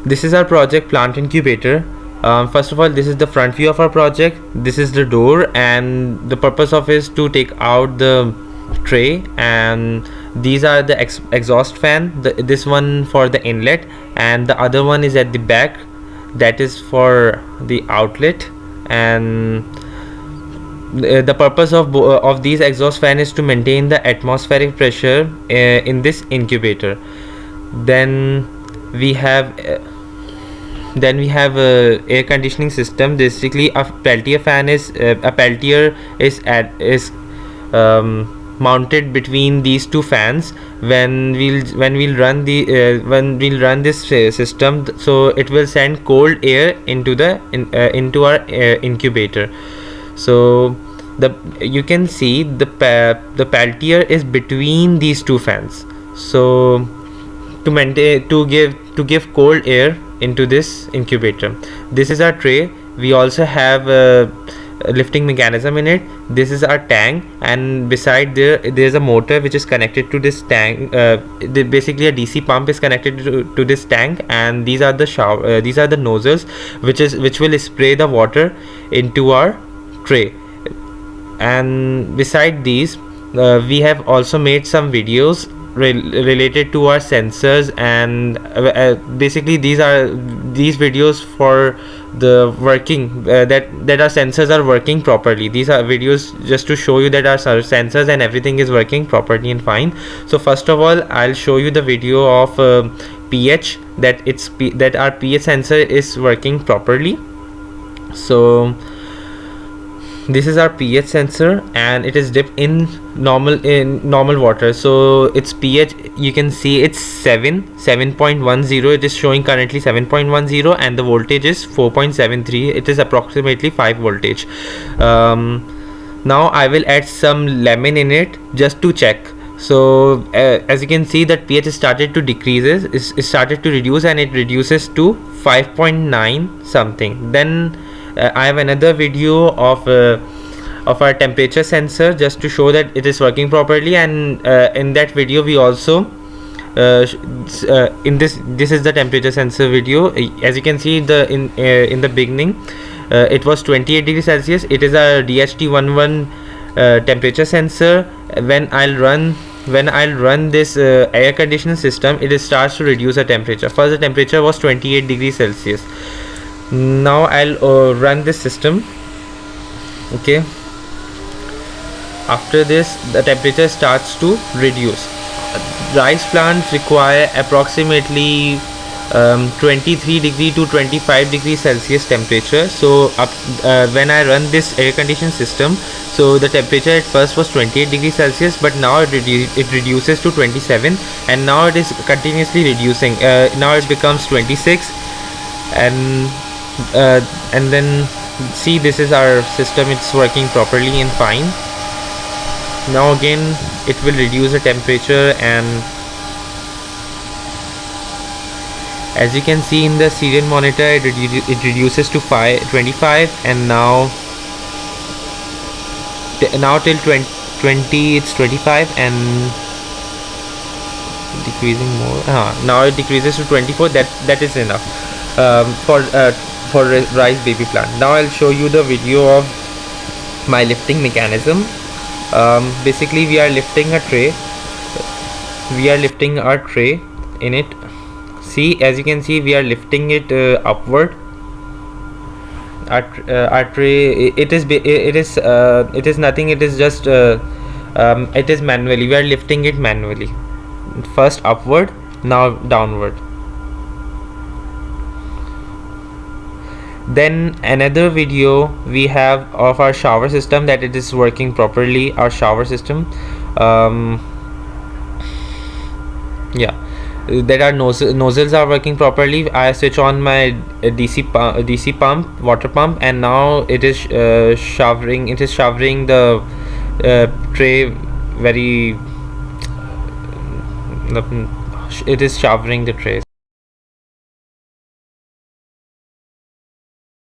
This is our project plant incubator. First of all, this is the front view of our project. This is the door, and the purpose of is to take out the tray, and these are the exhaust fan, this one for the inlet, and the other one is at the back, that is for the outlet. And the purpose of these exhaust fan is to maintain the atmospheric pressure in this incubator. Then we have a air conditioning system. Basically, a Peltier fan is mounted between these two fans. When we'll run this system, so it will send cold air into our incubator. So you can see the Peltier is between these two fans, so to give cold air into this incubator. This is our tray. We also have a lifting mechanism in it. This is our tank, and beside there's a motor which is connected to this tank. Basically a DC pump is connected to this tank, and these are the nozzles which will spray the water into our tray. And beside these, we have also made some videos related to our sensors, and basically these videos for the working that our sensors are working properly. These are videos just to show you that our sensors and everything is working properly and fine. So first of all, I'll show you the video of pH, that our pH sensor is working properly. So this is our pH sensor, and it is dipped in normal water. So its pH, you can see it's 7.10. It is showing currently 7.10, and the voltage is 4.73. it is approximately 5 voltage. Now I will add some lemon in it just to check. So as you can see, that pH started to decreases, it started to reduce, and it reduces to 5.9 something. Then I have another video of our temperature sensor just to show that it is working properly. And in that video we also in this is the temperature sensor video. As you can see, in the beginning it was 28 degrees Celsius. It is a DHT11 temperature sensor. When I'll run this air conditioning system, it starts to reduce the temperature. First the temperature was 28 degrees Celsius. Now I'll run this system. Okay, after this the temperature starts to reduce. Rice plants require approximately 23 degree to 25 degrees Celsius temperature. So when I run this air conditioning system, so the temperature at first was 28 degrees Celsius, but now it reduces to 27, and now it is continuously reducing. Now it becomes 26, and then see, this is our system. It's working properly and fine. Now again it will reduce the temperature, and as you can see in the serial monitor, it reduces to 25, and now till 20 it's 25, and decreasing more. Now it decreases to 24. That is enough for rice baby plant. Now I'll show you the video of my lifting mechanism. Basically we are lifting a tray. We are lifting our tray in it. See, as you can see, we are lifting it upward. Our tray, it is nothing. It is just it is manually. We are lifting it manually. First upward, now downward. Then another video we have of our shower system, that it is working properly. Our shower system, yeah, that our nozzles are working properly. I switch on my DC pump, water pump, and now it is showering. It is showering the tray very. It is showering the trays.